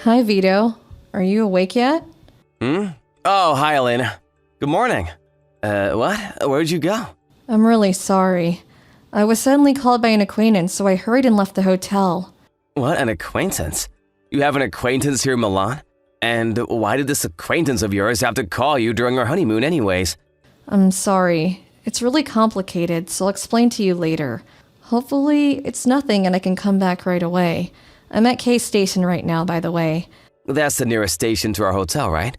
Hi, Vito. Are you awake yet? Oh, hi, Elena. Good morning. What? Where'd you go? I'm really sorry. I was suddenly called by an acquaintance, so I hurried and left the hotel. What, an acquaintance? You have an acquaintance here in Milan? And why did this acquaintance of yours have to call you during our honeymoon anyways? I'm sorry. It's really complicated, so I'll explain to you later. Hopefully, it's nothing and I can come back right away. I'm at K Station right now, by the way. That's the nearest station to our hotel, right?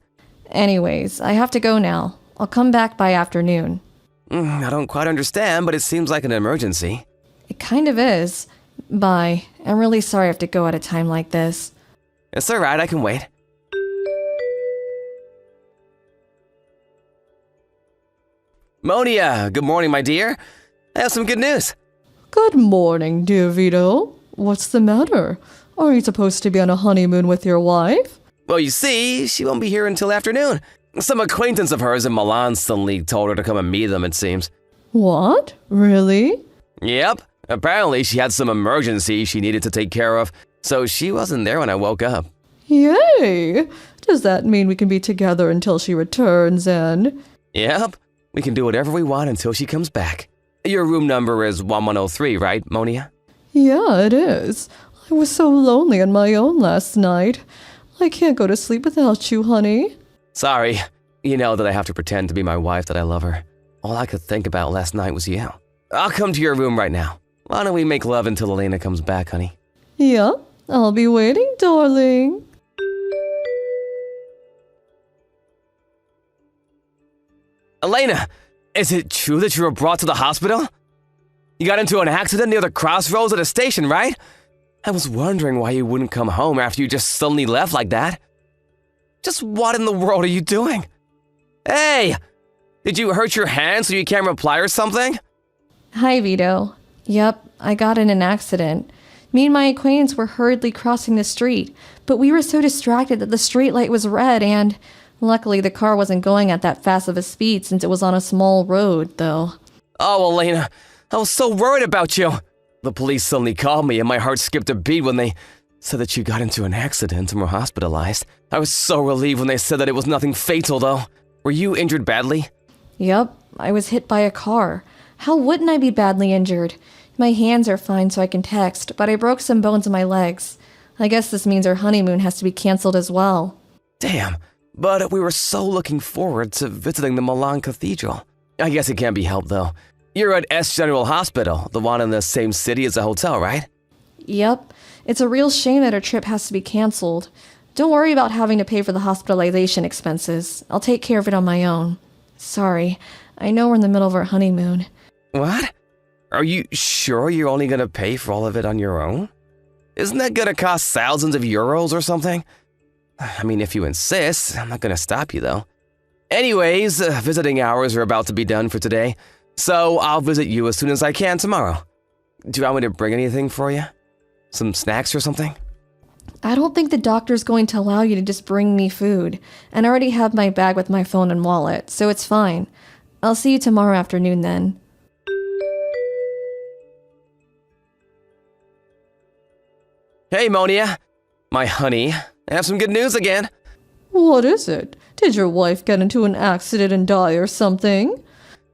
Anyways, I have to go now. I'll come back by afternoon. I don't quite understand, but it seems like an emergency. It kind of is. Bye. I'm really sorry I have to go at a time like this. It's alright, I can wait. Monia, good morning, my dear. I have some good news. Good morning, dear Vito. What's the matter? Are you supposed to be on a honeymoon with your wife? Well, you see, she won't be here until afternoon. Some acquaintance of hers in Milan suddenly told her to come and meet them, it seems. What? Really? Yep. Apparently, she had some emergency she needed to take care of, so she wasn't there when I woke up. Yay! Does that mean we can be together until she returns and… Yep. We can do whatever we want until she comes back. Your room number is 1103, right, Monia? Yeah, it is. I was so lonely on my own last night. I can't go to sleep without you, honey. Sorry. You know that I have to pretend to be my wife that I love her. All I could think about last night was you. I'll come to your room right now. Why don't we make love until Elena comes back, honey? Yeah, I'll be waiting, darling. Elena, is it true that you were brought to the hospital? You got into an accident near the crossroads at a station, right? I was wondering why you wouldn't come home after you just suddenly left like that. Just what in the world are you doing? Hey! Did you hurt your hand so you can't reply or something? Hi, Vito. Yep, I got in an accident. Me and my acquaintance were hurriedly crossing the street, but we were so distracted that the street light was red and… Luckily, the car wasn't going at that fast of a speed since it was on a small road, though. Oh, Elena, I was so worried about you. The police suddenly called me and my heart skipped a beat when they said that you got into an accident and were hospitalized. I was so relieved when they said that it was nothing fatal, though. Were you injured badly? Yep, I was hit by a car. How wouldn't I be badly injured? My hands are fine so I can text, but I broke some bones in my legs. I guess this means our honeymoon has to be canceled as well. Damn, but we were so looking forward to visiting the Milan Cathedral. I guess it can't be helped, though. You're at S General Hospital, the one in the same city as the hotel, right? Yep, it's a real shame that our trip has to be canceled. Don't worry about having to pay for the hospitalization expenses. I'll take care of it on my own. Sorry, I know we're in the middle of our honeymoon. What? Are you sure you're only gonna pay for all of it on your own? Isn't that gonna cost thousands of euros or something? I mean, if you insist, I'm not gonna stop you though. Anyways, visiting hours are about to be done for today, so I'll visit you as soon as I can tomorrow. Do you want me to bring anything for you? Some snacks or something? I don't think the doctor's going to allow you to just bring me food, and I already have my bag with my phone and wallet, so it's fine. I'll see you tomorrow afternoon then. Hey, Monia. My honey. I have some good news again. What is it? Did your wife get into an accident and die or something?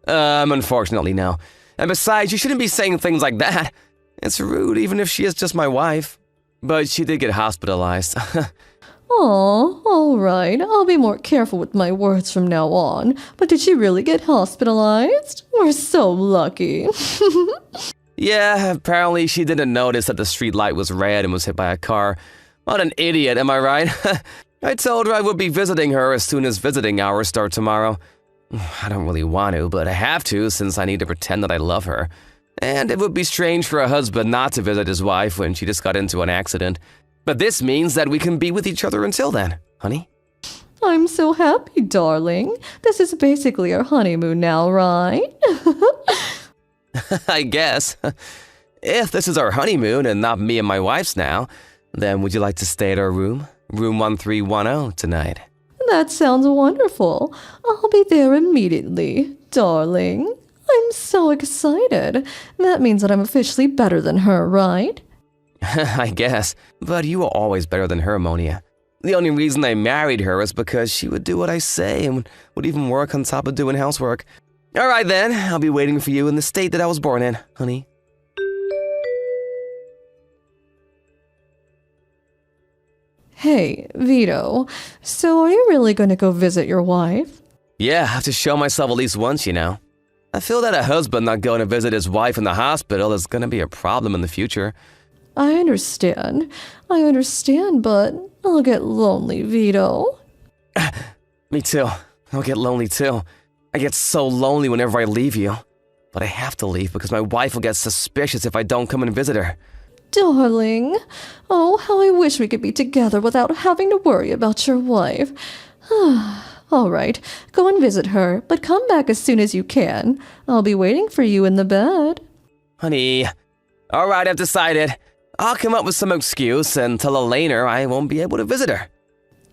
Unfortunately, no. And besides, you shouldn't be saying things like that. It's rude, even if she is just my wife. But she did get hospitalized. Aw, all right. I'll be more careful with my words from now on. But did she really get hospitalized? We're so lucky. Yeah, apparently she didn't notice that the street light was red and was hit by a car. What an idiot, am I right? I told her I would be visiting her as soon as visiting hours start tomorrow. I don't really want to, but I have to since I need to pretend that I love her. And it would be strange for a husband not to visit his wife when she just got into an accident. But this means that we can be with each other until then, honey. I'm so happy, darling. This is basically our honeymoon now, right? I guess. If this is our honeymoon and not me and my wife's now, then would you like to stay at our room? Room 1310 tonight. That sounds wonderful. I'll be there immediately, darling. I'm so excited. That means that I'm officially better than her, right? I guess, but you are always better than her, Monia. The only reason I married her is because she would do what I say and would even work on top of doing housework. All right then, I'll be waiting for you in the state that I was born in, honey. Hey, Vito, so are you really going to go visit your wife? Yeah, I have to show myself at least once, you know. I feel that a husband not going to visit his wife in the hospital is going to be a problem in the future. I understand, but I'll get lonely, Vito. Me too. I'll get lonely too. I get so lonely whenever I leave you. But I have to leave because my wife will get suspicious if I don't come and visit her. Darling, oh, how I wish we could be together without having to worry about your wife. All right, go and visit her, but come back as soon as you can. I'll be waiting for you in the bed. Honey, all right, I've decided. I'll come up with some excuse and tell Elena I won't be able to visit her.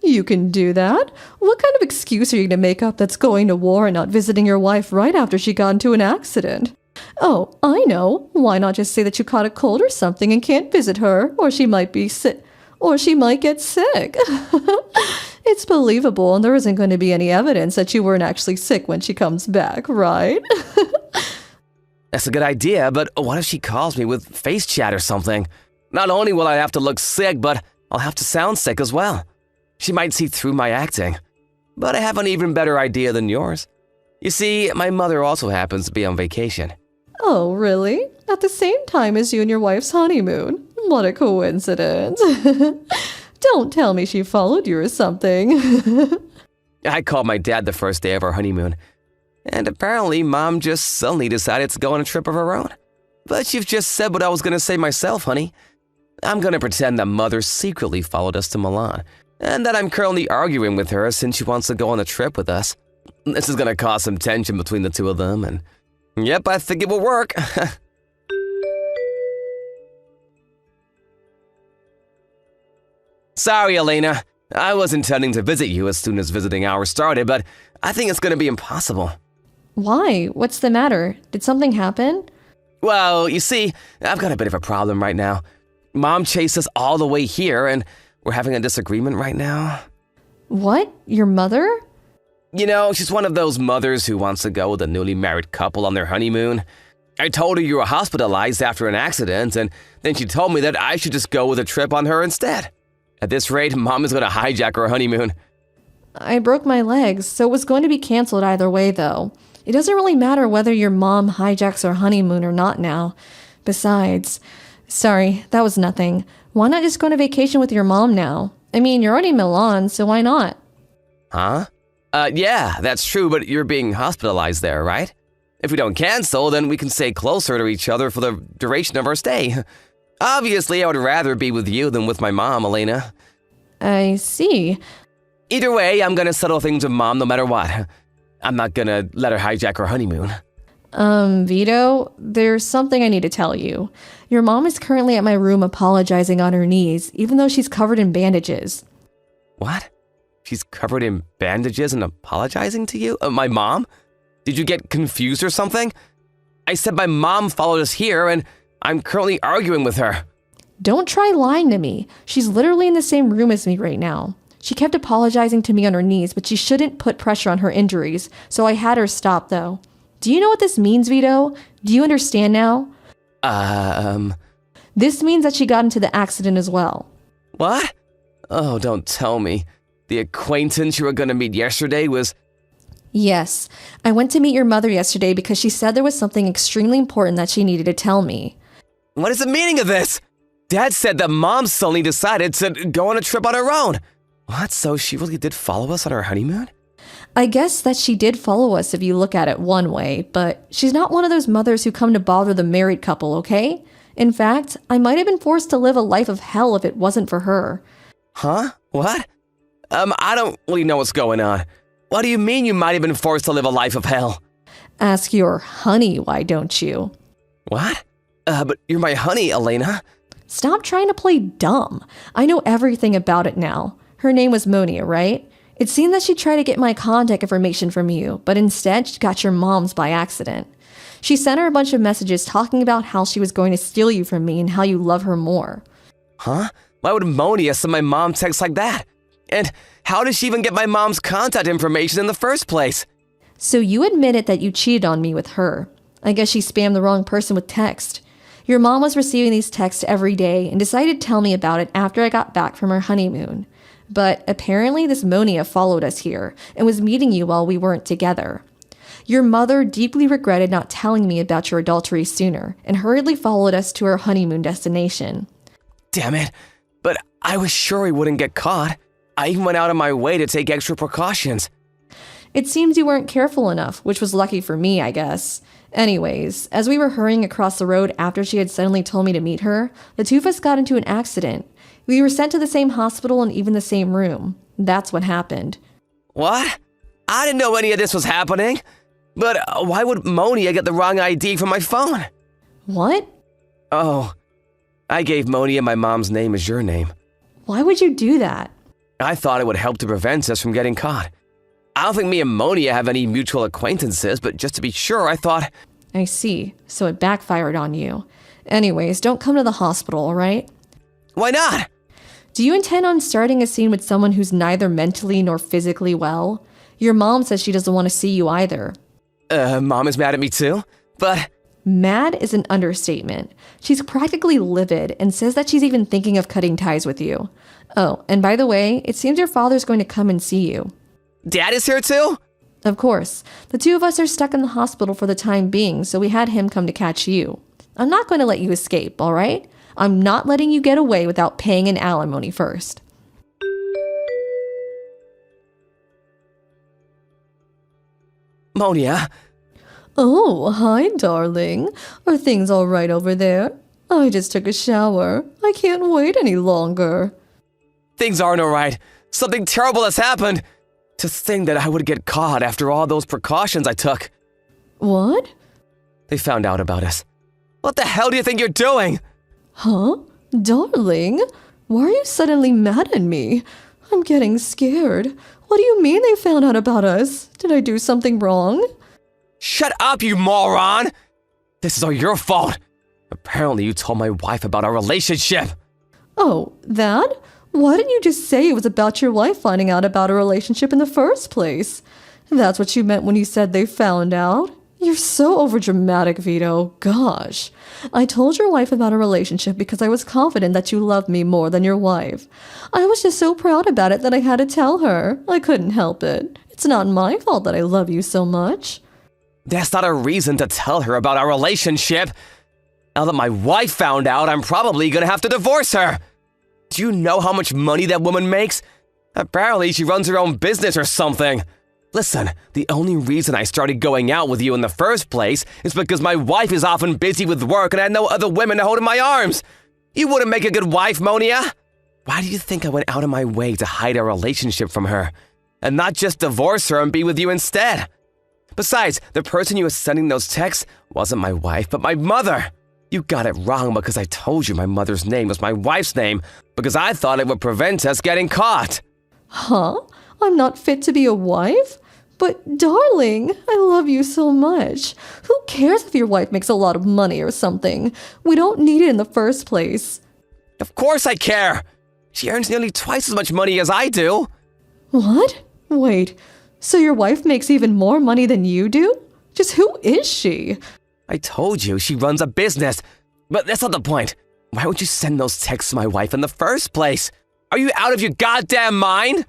You can do that? What kind of excuse are you going to make up that's going to war and not visiting your wife right after she got into an accident? Oh, I know. Why not just say that you caught a cold or something and can't visit her, or she might be sick, or she might get sick. It's believable, and there isn't going to be any evidence that you weren't actually sick when she comes back, right? That's a good idea, but what if she calls me with face chat or something? Not only will I have to look sick, but I'll have to sound sick as well. She might see through my acting. But I have an even better idea than yours. You see, my mother also happens to be on vacation. Oh, really? At the same time as you and your wife's honeymoon? What a coincidence. Don't tell me she followed you or something. I called my dad the first day of our honeymoon. And apparently, Mom just suddenly decided to go on a trip of her own. But you've just said what I was going to say myself, honey. I'm going to pretend that Mother secretly followed us to Milan, and that I'm currently arguing with her since she wants to go on a trip with us. This is going to cause some tension between the two of them, and yep, I think it will work. Sorry, Elena. I was intending to visit you as soon as visiting hours started, but I think it's going to be impossible. Why? What's the matter? Did something happen? Well, you see, I've got a bit of a problem right now. Mom chased us all the way here, and we're having a disagreement right now. What? Your mother? You know, she's one of those mothers who wants to go with a newly married couple on their honeymoon. I told her you were hospitalized after an accident, and then she told me that I should just go with a trip on her instead. At this rate, Mom is going to hijack our honeymoon. I broke my legs, so it was going to be canceled either way, though. It doesn't really matter whether your mom hijacks our honeymoon or not now. Besides, sorry, that was nothing. Why not just go on a vacation with your mom now? I mean, you're already in Milan, so why not? Huh? Yeah, that's true, but you're being hospitalized there, right? If we don't cancel, then we can stay closer to each other for the duration of our stay. Obviously, I would rather be with you than with my mom, Elena. I see. Either way, I'm gonna settle things with Mom no matter what. I'm not gonna let her hijack our honeymoon. Vito, there's something I need to tell you. Your mom is currently at my room apologizing on her knees, even though she's covered in bandages. What? She's covered in bandages and apologizing to you? My mom? Did you get confused or something? I said my mom followed us here, and I'm currently arguing with her. Don't try lying to me. She's literally in the same room as me right now. She kept apologizing to me on her knees, but she shouldn't put pressure on her injuries, so I had her stop, though. Do you know what this means, Vito? Do you understand now? This means that she got into the accident as well. What? Oh, don't tell me. The acquaintance you were gonna meet yesterday was... Yes. I went to meet your mother yesterday because she said there was something extremely important that she needed to tell me. What is the meaning of this? Dad said that Mom suddenly decided to go on a trip on her own. What? So she really did follow us on our honeymoon? I guess that she did follow us if you look at it one way, but she's not one of those mothers who come to bother the married couple, okay? In fact, I might have been forced to live a life of hell if it wasn't for her. Huh? What? I don't really know what's going on. What do you mean you might have been forced to live a life of hell? Ask your honey, why don't you? What? But you're my honey, Elena. Stop trying to play dumb. I know everything about it now. Her name was Monia, right? It seemed that she tried to get my contact information from you, but instead she got your mom's by accident. She sent her a bunch of messages talking about how she was going to steal you from me and how you love her more. Huh? Why would Monia send my mom texts like that? And how did she even get my mom's contact information in the first place? So you admitted that you cheated on me with her. I guess she spammed the wrong person with text. Your mom was receiving these texts every day and decided to tell me about it after I got back from our honeymoon. But apparently this Monia followed us here and was meeting you while we weren't together. Your mother deeply regretted not telling me about your adultery sooner and hurriedly followed us to our honeymoon destination. Damn it, but I was sure he wouldn't get caught. I even went out of my way to take extra precautions. It seems you weren't careful enough, which was lucky for me, I guess. Anyways, as we were hurrying across the road after she had suddenly told me to meet her, the two of us got into an accident. We were sent to the same hospital and even the same room. That's what happened. What? I didn't know any of this was happening. But why would Monia get the wrong ID from my phone? What? Oh, I gave Monia my mom's name as your name. Why would you do that? I thought it would help to prevent us from getting caught. I don't think me and Monia have any mutual acquaintances, but just to be sure, I thought... I see. So it backfired on you. Anyways, don't come to the hospital, all right? Why not? Do you intend on starting a scene with someone who's neither mentally nor physically well? Your mom says she doesn't want to see you either. Mom is mad at me too, but... Mad is an understatement. She's practically livid and says that she's even thinking of cutting ties with you. Oh, and by the way, it seems your father's going to come and see you. Dad is here too? Of course. The two of us are stuck in the hospital for the time being, so we had him come to catch you. I'm not going to let you escape, all right? I'm not letting you get away without paying an alimony first. Monia? Oh, hi, darling. Are things all right over there? I just took a shower. I can't wait any longer. Things aren't all right. Something terrible has happened. To think that I would get caught after all those precautions I took. What? They found out about us. What the hell do you think you're doing? Huh? Darling? Why are you suddenly mad at me? I'm getting scared. What do you mean they found out about us? Did I do something wrong? Shut up, you moron! This is all your fault. Apparently you told my wife about our relationship. Oh, that? Why didn't you just say it was about your wife finding out about a relationship in the first place? That's what you meant when you said they found out? You're so overdramatic, Vito. Gosh. I told your wife about a relationship because I was confident that you loved me more than your wife. I was just so proud about it that I had to tell her. I couldn't help it. It's not my fault that I love you so much. That's not a reason to tell her about our relationship. Now that my wife found out, I'm probably gonna have to divorce her. Do you know how much money that woman makes? Apparently she runs her own business or something. Listen, the only reason I started going out with you in the first place is because my wife is often busy with work and I had no other women to hold in my arms. You wouldn't make a good wife, Monia. Why do you think I went out of my way to hide our relationship from her? And not just divorce her and be with you instead? Besides, the person you were sending those texts wasn't my wife, but my mother. You got it wrong because I told you my mother's name was my wife's name because I thought it would prevent us getting caught. Huh? I'm not fit to be a wife? But darling, I love you so much. Who cares if your wife makes a lot of money or something? We don't need it in the first place. Of course I care. She earns nearly twice as much money as I do. What? Wait, so your wife makes even more money than you do? Just who is she? I told you she runs a business, but that's not the point. Why would you send those texts to my wife in the first place? Are you out of your goddamn mind?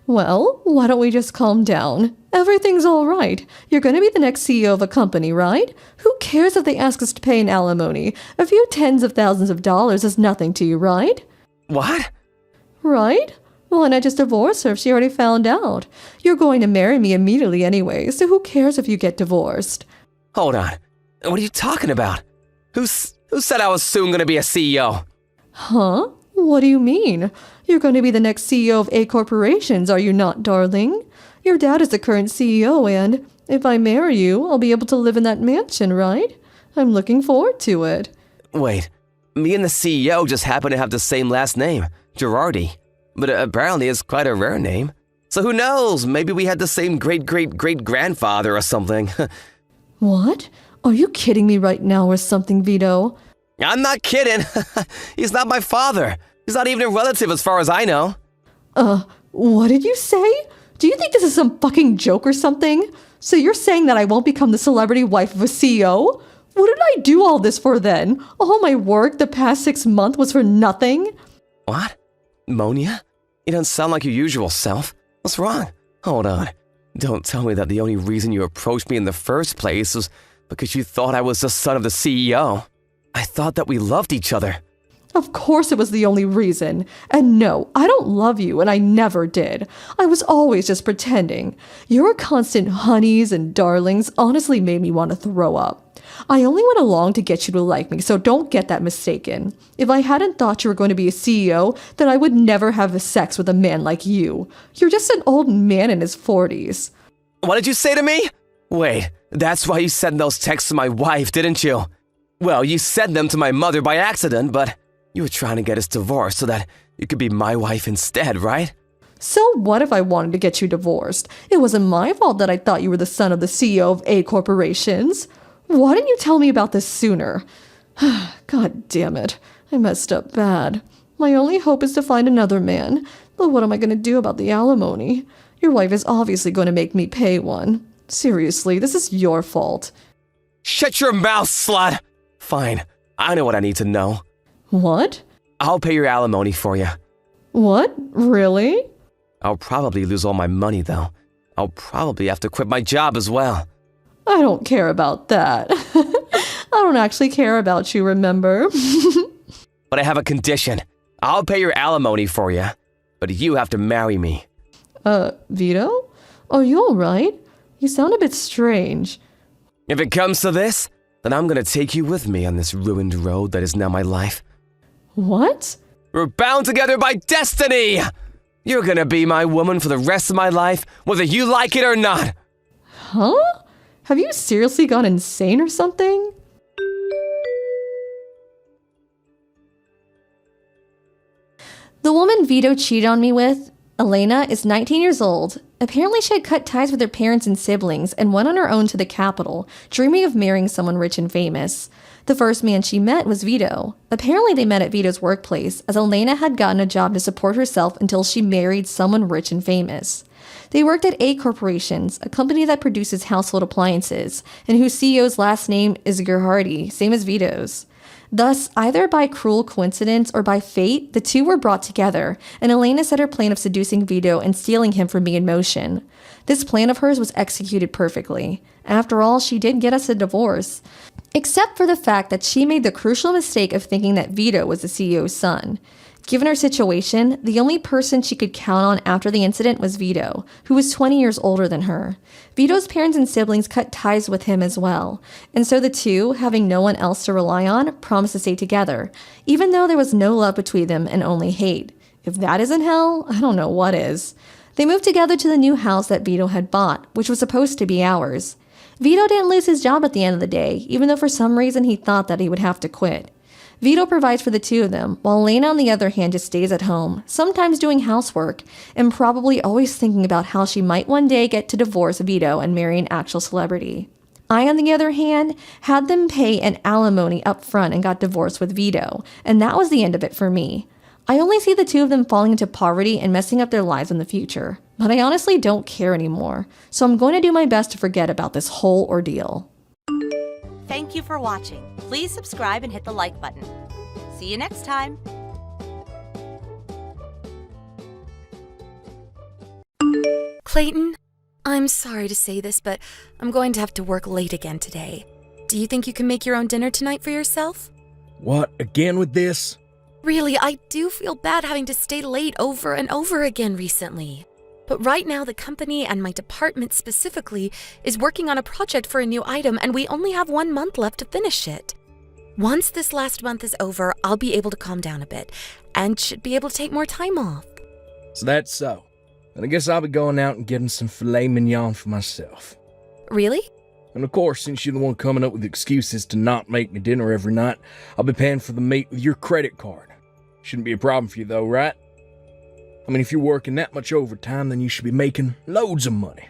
Well, why don't we just calm down? Everything's all right. You're going to be the next CEO of a company, right? Who cares if they ask us to pay an alimony? A few tens of thousands of dollars is nothing to you, right? What? Right? Why not just divorce her if she already found out? You're going to marry me immediately anyway, so who cares if you get divorced? Hold on. What are you talking about? Who said I was soon going to be a CEO? Huh? What do you mean? You're going to be the next CEO of A corporations, are you not, darling? Your dad is the current CEO, and if I marry you, I'll be able to live in that mansion, right? I'm looking forward to it. Wait, me and the CEO just happen to have the same last name, Girardi. But apparently it's quite a rare name. So who knows, maybe we had the same great-great-great-grandfather or something. What? Are you kidding me right now or something, Vito? I'm not kidding. He's not my father. He's not even a relative as far as I know. What did you say? Do you think this is some fucking joke or something? So you're saying that I won't become the celebrity wife of a CEO? What did I do all this for then? All my work the past 6 months was for nothing? What? Monia? You don't sound like your usual self. What's wrong? Hold on. Don't tell me that the only reason you approached me in the first place was because you thought I was the son of the CEO. I thought that we loved each other. Of course it was the only reason. And no, I don't love you, and I never did. I was always just pretending. Your constant honeys and darlings honestly made me want to throw up. I only went along to get you to like me, so don't get that mistaken. If I hadn't thought you were going to be a CEO, then I would never have sex with a man like you. You're just an old man in his 40s. What did you say to me? Wait, that's why you sent those texts to my wife, didn't you? Well, you sent them to my mother by accident, but you were trying to get us divorced so that you could be my wife instead, right? So what if I wanted to get you divorced? It wasn't my fault that I thought you were the son of the CEO of A corporations. Why didn't you tell me about this sooner? God damn it. I messed up bad. My only hope is to find another man. But what am I going to do about the alimony? Your wife is obviously going to make me pay one. Seriously, this is your fault. Shut your mouth, slut! Fine, I know what I need to know. What? I'll pay your alimony for you. What? Really? I'll probably lose all my money, though. I'll probably have to quit my job as well. I don't care about that. I don't actually care about you, remember? But I have a condition. I'll pay your alimony for you, but you have to marry me. Vito? Are you alright? You sound a bit strange. If it comes to this, then I'm gonna take you with me on this ruined road that is now my life. What? We're bound together by destiny! You're gonna be my woman for the rest of my life, whether you like it or not. Huh? Have you seriously gone insane or something? The woman Vito cheated on me with, Elena, is 19 years old. Apparently she had cut ties with her parents and siblings and went on her own to the capital, dreaming of marrying someone rich and famous. The first man she met was Vito. Apparently they met at Vito's workplace, as Elena had gotten a job to support herself until she married someone rich and famous. They worked at A Corporations, a company that produces household appliances, and whose CEO's last name is Gerhardi, same as Vito's. Thus, either by cruel coincidence or by fate, the two were brought together, and Elena set her plan of seducing Vito and stealing him from me in motion. This plan of hers was executed perfectly. After all, she did get us a divorce. Except for the fact that she made the crucial mistake of thinking that Vito was the CEO's son. Given her situation, the only person she could count on after the incident was Vito, who was 20 years older than her. Vito's parents and siblings cut ties with him as well, and so the two, having no one else to rely on, promised to stay together, even though there was no love between them and only hate. If that isn't hell, I don't know what is. They moved together to the new house that Vito had bought, which was supposed to be ours. Vito didn't lose his job at the end of the day, even though for some reason he thought that he would have to quit. Vito provides for the two of them, while Elena on the other hand just stays at home, sometimes doing housework, and probably always thinking about how she might one day get to divorce Vito and marry an actual celebrity. I, on the other hand, had them pay an alimony up front and got divorced with Vito, and that was the end of it for me. I only see the two of them falling into poverty and messing up their lives in the future, but I honestly don't care anymore, so I'm going to do my best to forget about this whole ordeal. Thank you for watching. Please subscribe and hit the like button. See you next time. Clayton, I'm sorry to say this, but I'm going to have to work late again today. Do you think you can make your own dinner tonight for yourself? What, again with this? Really, I do feel bad having to stay late over and over again recently. But right now, the company and my department specifically is working on a project for a new item, and we only have 1 month left to finish it. Once this last month is over, I'll be able to calm down a bit and should be able to take more time off. So that's so. And I guess I'll be going out and getting some filet mignon for myself. Really? And of course, since you're the one coming up with excuses to not make me dinner every night, I'll be paying for the meat with your credit card. Shouldn't be a problem for you though, right? I mean, if you're working that much overtime, then you should be making loads of money.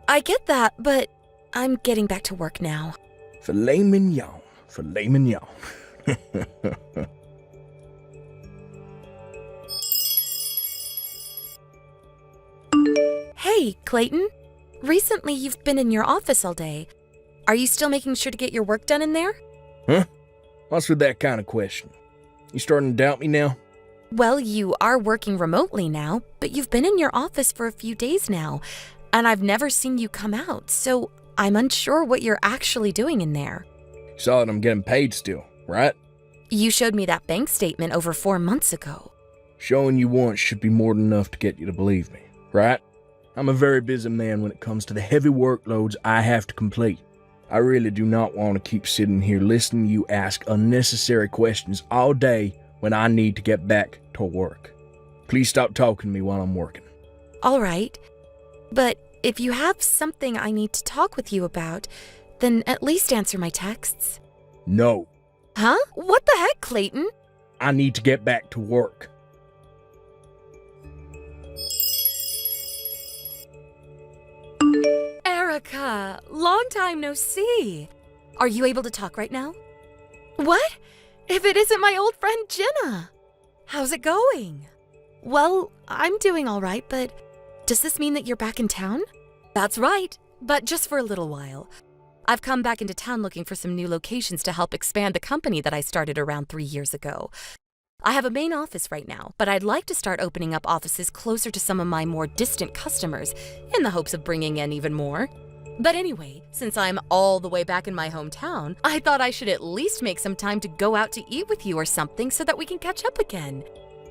I get that, but I'm getting back to work now. Filet mignon. Filet mignon. Hey, Clayton. Recently, you've been in your office all day. Are you still making sure to get your work done in there? Huh? What's with that kind of question? You starting to doubt me now? Well, you are working remotely now, but you've been in your office for a few days now, and I've never seen you come out, so I'm unsure what you're actually doing in there. You saw that I'm getting paid still, right? You showed me that bank statement over 4 months ago. Showing you once should be more than enough to get you to believe me, right? I'm a very busy man when it comes to the heavy workloads I have to complete. I really do not want to keep sitting here listening to you ask unnecessary questions all day when I need to get back to work. Please stop talking to me while I'm working. All right, but if you have something I need to talk with you about, then at least answer my texts. No, Huh? What the heck, Clayton? I need to get back to work. Erica, long time no see. Are you able to talk right now? What? If it isn't my old friend Jenna? How's it going? Well, I'm doing all right, but does this mean that you're back in town? That's right, but just for a little while. I've come back into town looking for some new locations to help expand the company that I started around 3 years ago. I have a main office right now, but I'd like to start opening up offices closer to some of my more distant customers in the hopes of bringing in even more. But anyway, since I'm all the way back in my hometown, I thought I should at least make some time to go out to eat with you or something so that we can catch up again.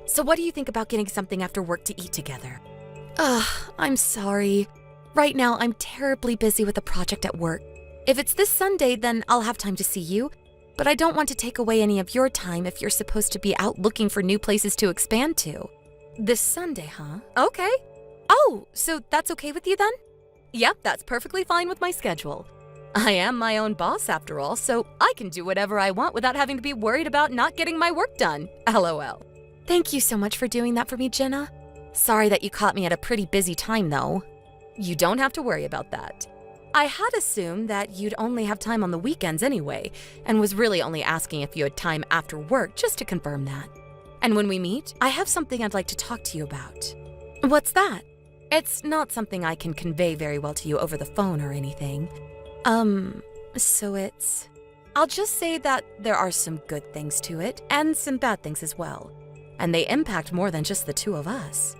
So what do you think about getting something after work to eat together? I'm sorry. Right now, I'm terribly busy with a project at work. If it's this Sunday, then I'll have time to see you. But I don't want to take away any of your time if you're supposed to be out looking for new places to expand to. This Sunday, huh? Okay. Oh, so that's okay with you then? Yep, that's perfectly fine with my schedule. I am my own boss after all, so I can do whatever I want without having to be worried about not getting my work done. LOL. Thank you so much for doing that for me, Jenna. Sorry that you caught me at a pretty busy time, though. You don't have to worry about that. I had assumed that you'd only have time on the weekends anyway, and was really only asking if you had time after work just to confirm that. And when we meet, I have something I'd like to talk to you about. What's that? It's not something I can convey very well to you over the phone or anything. I'll just say that there are some good things to it, and some bad things as well. And they impact more than just the two of us.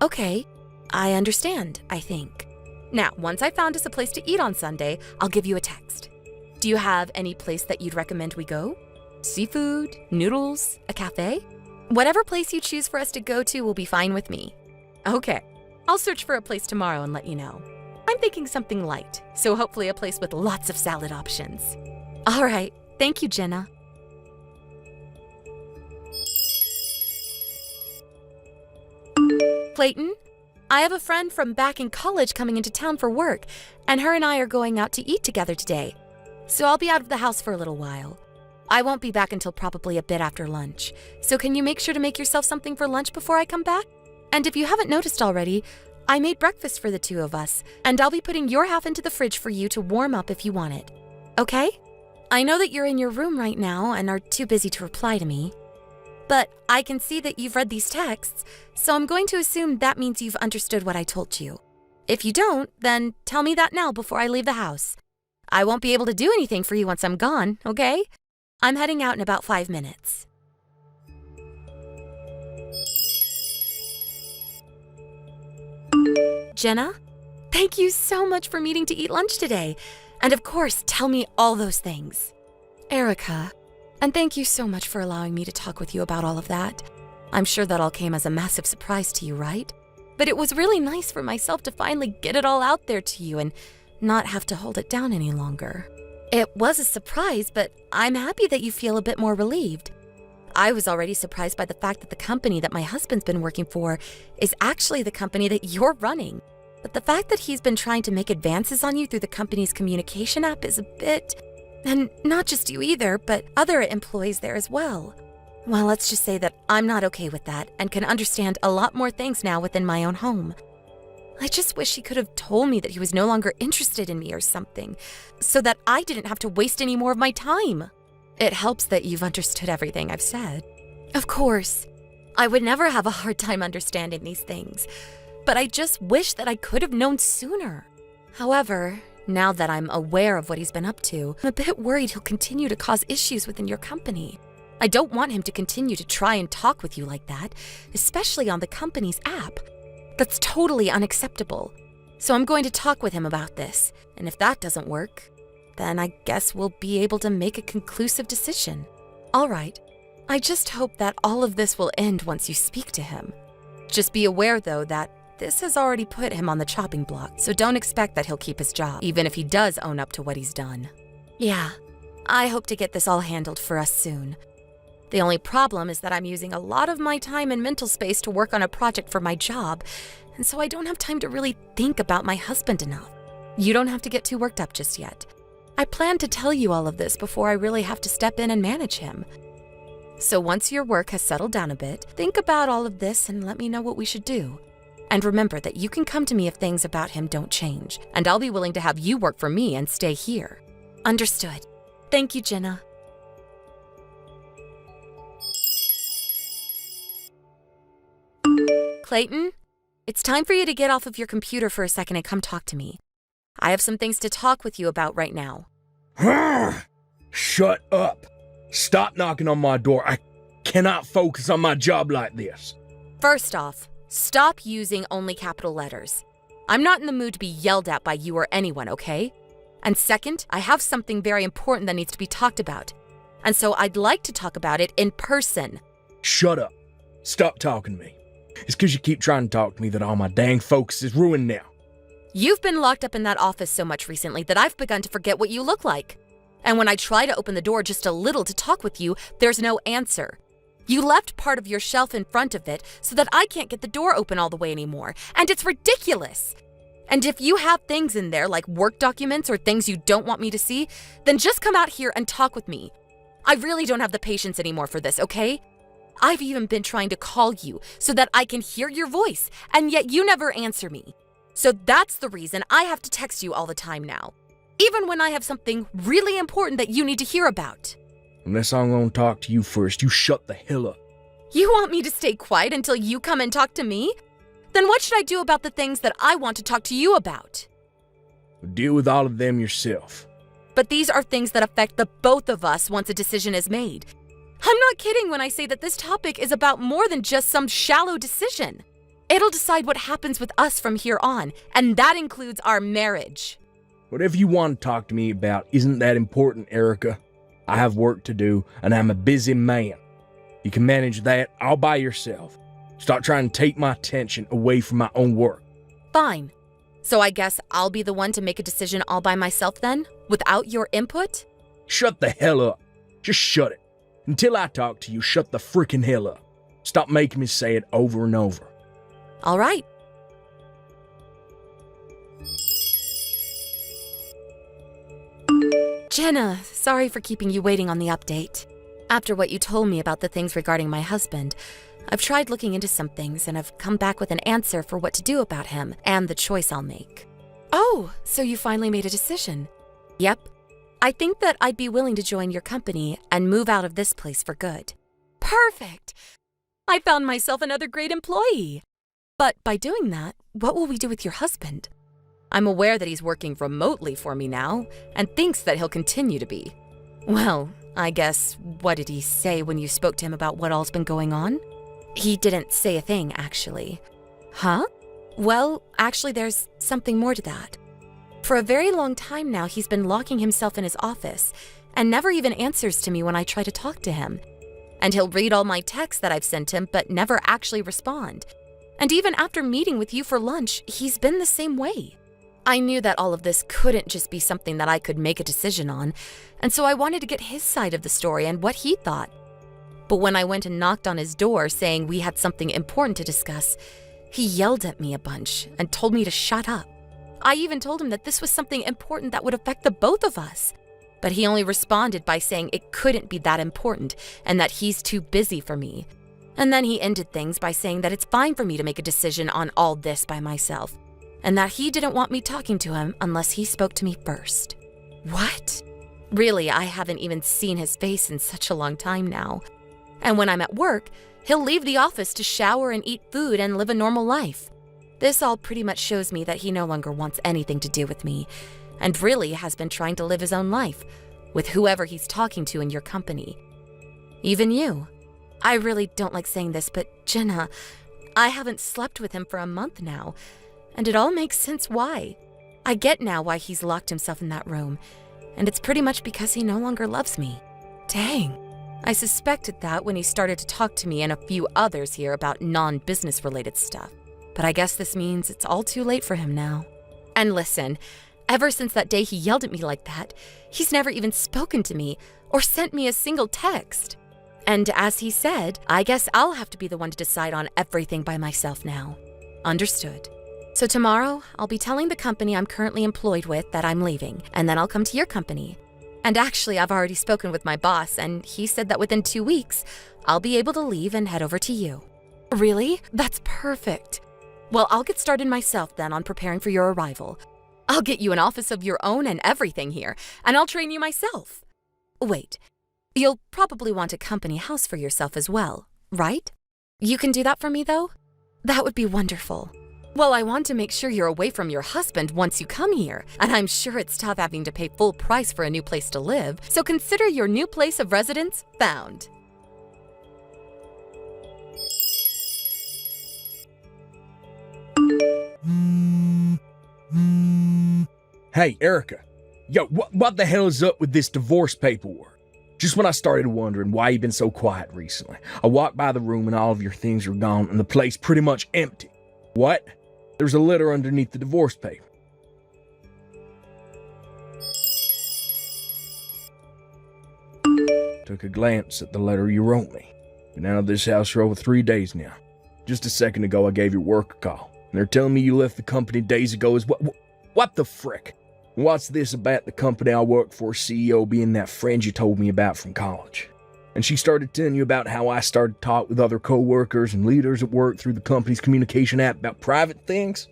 Okay. I understand, I think. Now, once I found us a place to eat on Sunday, I'll give you a text. Do you have any place that you'd recommend we go? Seafood, noodles, a cafe? Whatever place you choose for us to go to will be fine with me. Okay, I'll search for a place tomorrow and let you know. I'm thinking something light, so hopefully a place with lots of salad options. All right, thank you, Jenna. Clayton? I have a friend from back in college coming into town for work, and her and I are going out to eat together today. So I'll be out of the house for a little while. I won't be back until probably a bit after lunch, so can you make sure to make yourself something for lunch before I come back? And if you haven't noticed already, I made breakfast for the two of us, and I'll be putting your half into the fridge for you to warm up if you want it. Okay? I know that you're in your room right now and are too busy to reply to me. But I can see that you've read these texts, so I'm going to assume that means you've understood what I told you. If you don't, then tell me that now before I leave the house. I won't be able to do anything for you once I'm gone, okay? I'm heading out in about 5 minutes. Jenna, thank you so much for meeting to eat lunch today. And of course, tell me all those things. Erica. And thank you so much for allowing me to talk with you about all of that. I'm sure that all came as a massive surprise to you, right? But it was really nice for myself to finally get it all out there to you and not have to hold it down any longer. It was a surprise, but I'm happy that you feel a bit more relieved. I was already surprised by the fact that the company that my husband's been working for is actually the company that you're running. But the fact that he's been trying to make advances on you through the company's communication app is a bit... And not just you either, but other employees there as well. Well, let's just say that I'm not okay with that and can understand a lot more things now within my own home. I just wish he could have told me that he was no longer interested in me or something, so that I didn't have to waste any more of my time. It helps that you've understood everything I've said. Of course, I would never have a hard time understanding these things. but I just wish that I could have known sooner. However, now that I'm aware of what he's been up to, I'm a bit worried he'll continue to cause issues within your company. I don't want him to continue to try and talk with you like that, especially on the company's app. That's totally unacceptable. So I'm going to talk with him about this, and if that doesn't work, then I guess we'll be able to make a conclusive decision. All right. I just hope that all of this will end once you speak to him. Just be aware, though, that this has already put him on the chopping block, so don't expect that he'll keep his job, even if he does own up to what he's done. Yeah, I hope to get this all handled for us soon. The only problem is that I'm using a lot of my time and mental space to work on a project for my job, and so I don't have time to really think about my husband enough. You don't have to get too worked up just yet. I plan to tell you all of this before I really have to step in and manage him. So once your work has settled down a bit, think about all of this and let me know what we should do. And remember that you can come to me if things about him don't change, and I'll be willing to have you work for me and stay here. Understood. Thank you, Jenna. Clayton, it's time for you to get off of your computer for a second and come talk to me. I have some things to talk with you about right now. Shut up. Stop knocking on my door. I cannot focus on my job like this. First off, stop using only capital letters. I'm not in the mood to be yelled at by you or anyone, okay? And second, I have something very important that needs to be talked about. And so I'd like to talk about it in person. Shut up. Stop talking to me. It's because you keep trying to talk to me that all my dang focus is ruined now. You've been locked up in that office so much recently that I've begun to forget what you look like. And when I try to open the door just a little to talk with you, there's no answer. You left part of your shelf in front of it so that I can't get the door open all the way anymore, and it's ridiculous. And if you have things in there like work documents or things you don't want me to see, then just come out here and talk with me. I really don't have the patience anymore for this, okay? I've even been trying to call you so that I can hear your voice, and yet you never answer me. So that's the reason I have to text you all the time now, even when I have something really important that you need to hear about. Unless I'm going to talk to you first, you shut the hell up. You want me to stay quiet until you come and talk to me? Then what should I do about the things that I want to talk to you about? Deal with all of them yourself. But these are things that affect the both of us once a decision is made. I'm not kidding when I say that this topic is about more than just some shallow decision. It'll decide what happens with us from here on, and that includes our marriage. Whatever you want to talk to me about isn't that important, Erica. I have work to do, and I'm a busy man. You can manage that all by yourself. Stop trying to take my attention away from my own work. Fine. So I guess I'll be the one to make a decision all by myself then, without your input? Shut the hell up. Just shut it. Until I talk to you, shut the freaking hell up. Stop making me say it over and over. All right. Jenna, sorry for keeping you waiting on the update. After what you told me about the things regarding my husband, I've tried looking into some things and I've come back with an answer for what to do about him and the choice I'll make. Oh, so you finally made a decision? Yep. I think that I'd be willing to join your company and move out of this place for good. Perfect! I found myself another great employee. But by doing that, what will we do with your husband? I'm aware that he's working remotely for me now and thinks that he'll continue to be. Well, I guess, what did he say when you spoke to him about what all's been going on? He didn't say a thing, actually. Huh? Well, actually, there's something more to that. For a very long time now, he's been locking himself in his office and never even answers to me when I try to talk to him. And he'll read all my texts that I've sent him, but never actually respond. And even after meeting with you for lunch, he's been the same way. I knew that all of this couldn't just be something that I could make a decision on, and so I wanted to get his side of the story and what he thought. But when I went and knocked on his door saying we had something important to discuss, he yelled at me a bunch and told me to shut up. I even told him that this was something important that would affect the both of us. But he only responded by saying it couldn't be that important and that he's too busy for me. And then he ended things by saying that it's fine for me to make a decision on all this by myself, and that he didn't want me talking to him unless he spoke to me first. What? Really, I haven't even seen his face in such a long time now. And when I'm at work, he'll leave the office to shower and eat food and live a normal life. This all pretty much shows me that he no longer wants anything to do with me, and really has been trying to live his own life, with whoever he's talking to in your company. Even you. I really don't like saying this, but Jenna, I haven't slept with him for a month now, and it all makes sense why. I get now why he's locked himself in that room, and it's pretty much because he no longer loves me. Dang. I suspected that when he started to talk to me and a few others here about non-business related stuff. But I guess this means it's all too late for him now. And listen, ever since that day he yelled at me like that, he's never even spoken to me or sent me a single text. And as he said, I guess I'll have to be the one to decide on everything by myself now. Understood. So tomorrow, I'll be telling the company I'm currently employed with that I'm leaving, and then I'll come to your company. And actually, I've already spoken with my boss, and he said that within 2 weeks, I'll be able to leave and head over to you. Really? That's perfect. Well, I'll get started myself then on preparing for your arrival. I'll get you an office of your own and everything here, and I'll train you myself. Wait, you'll probably want a company house for yourself as well, right? You can do that for me, though? That would be wonderful. Well, I want to make sure you're away from your husband once you come here, and I'm sure it's tough having to pay full price for a new place to live, so consider your new place of residence found. Hey, Erica. Yo, what the hell is up with this divorce paperwork? Just when I started wondering why you've been so quiet recently, I walked by the room and all of your things are gone and the place pretty much empty. What? There's a letter underneath the divorce paper. Took a glance at the letter you wrote me. Been out of this house for over 3 days now. Just a second ago I gave your work a call, and they're telling me you left the company days ago as what the frick? What's this about the company I work for, CEO being that friend you told me about from college? And she started telling you about how I started to talk with other co-workers and leaders at work through the company's communication app about private things?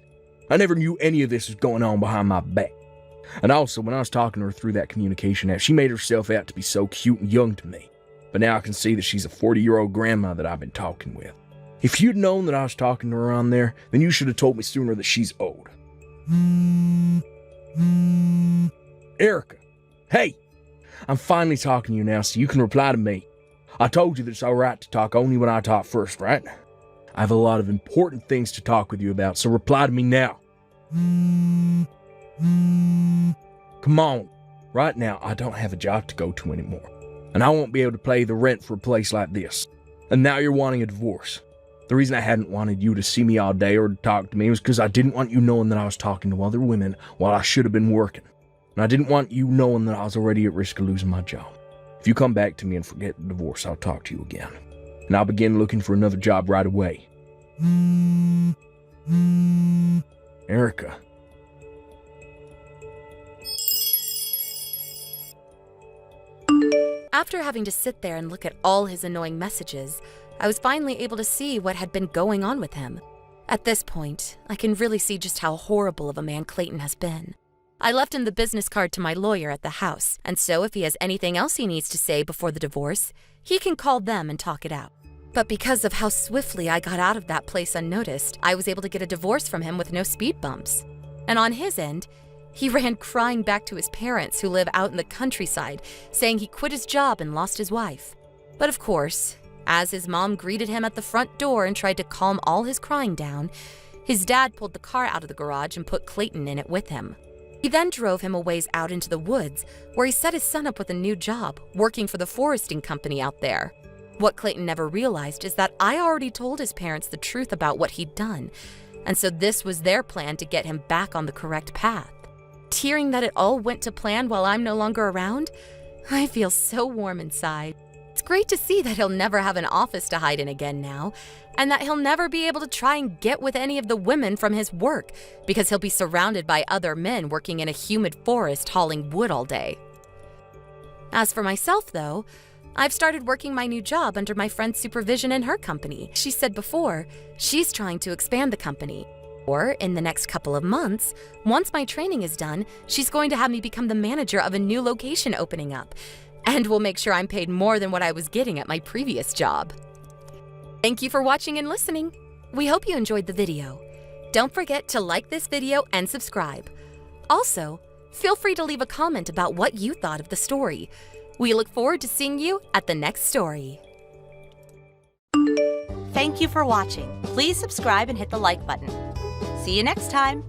I never knew any of this was going on behind my back. And also, when I was talking to her through that communication app, she made herself out to be so cute and young to me. But now I can see that she's a 40-year-old grandma that I've been talking with. If you'd known that I was talking to her on there, then you should have told me sooner that she's old. Erica, hey! I'm finally talking to you now, so you can reply to me. I told you that it's alright to talk only when I talk first, right? I have a lot of important things to talk with you about, so reply to me now. Come on. Right now, I don't have a job to go to anymore, and I won't be able to pay the rent for a place like this. And now you're wanting a divorce. The reason I hadn't wanted you to see me all day or to talk to me was because I didn't want you knowing that I was talking to other women while I should have been working. And I didn't want you knowing that I was already at risk of losing my job. If you come back to me and forget the divorce, I'll talk to you again. And I'll begin looking for another job right away. Erica. After having to sit there and look at all his annoying messages, I was finally able to see what had been going on with him. At this point, I can really see just how horrible of a man Clayton has been. I left him the business card to my lawyer at the house, and so if he has anything else he needs to say before the divorce, he can call them and talk it out. But because of how swiftly I got out of that place unnoticed, I was able to get a divorce from him with no speed bumps. And on his end, he ran crying back to his parents who live out in the countryside, saying he quit his job and lost his wife. But of course, as his mom greeted him at the front door and tried to calm all his crying down, his dad pulled the car out of the garage and put Clayton in it with him. He then drove him a ways out into the woods, where he set his son up with a new job, working for the foresting company out there. What Clayton never realized is that I already told his parents the truth about what he'd done, and so this was their plan to get him back on the correct path. Hearing that it all went to plan while I'm no longer around, I feel so warm inside. It's great to see that he'll never have an office to hide in again now, and that he'll never be able to try and get with any of the women from his work, because he'll be surrounded by other men working in a humid forest hauling wood all day. As for myself, though, I've started working my new job under my friend's supervision in her company. She said before, she's trying to expand the company. Or, in the next couple of months, once my training is done, she's going to have me become the manager of a new location opening up, and will make sure I'm paid more than what I was getting at my previous job. Thank you for watching and listening. We hope you enjoyed the video. Don't forget to like this video and subscribe. Also, feel free to leave a comment about what you thought of the story. We look forward to seeing you at the next story. Thank you for watching. Please subscribe and hit the like button. See you next time.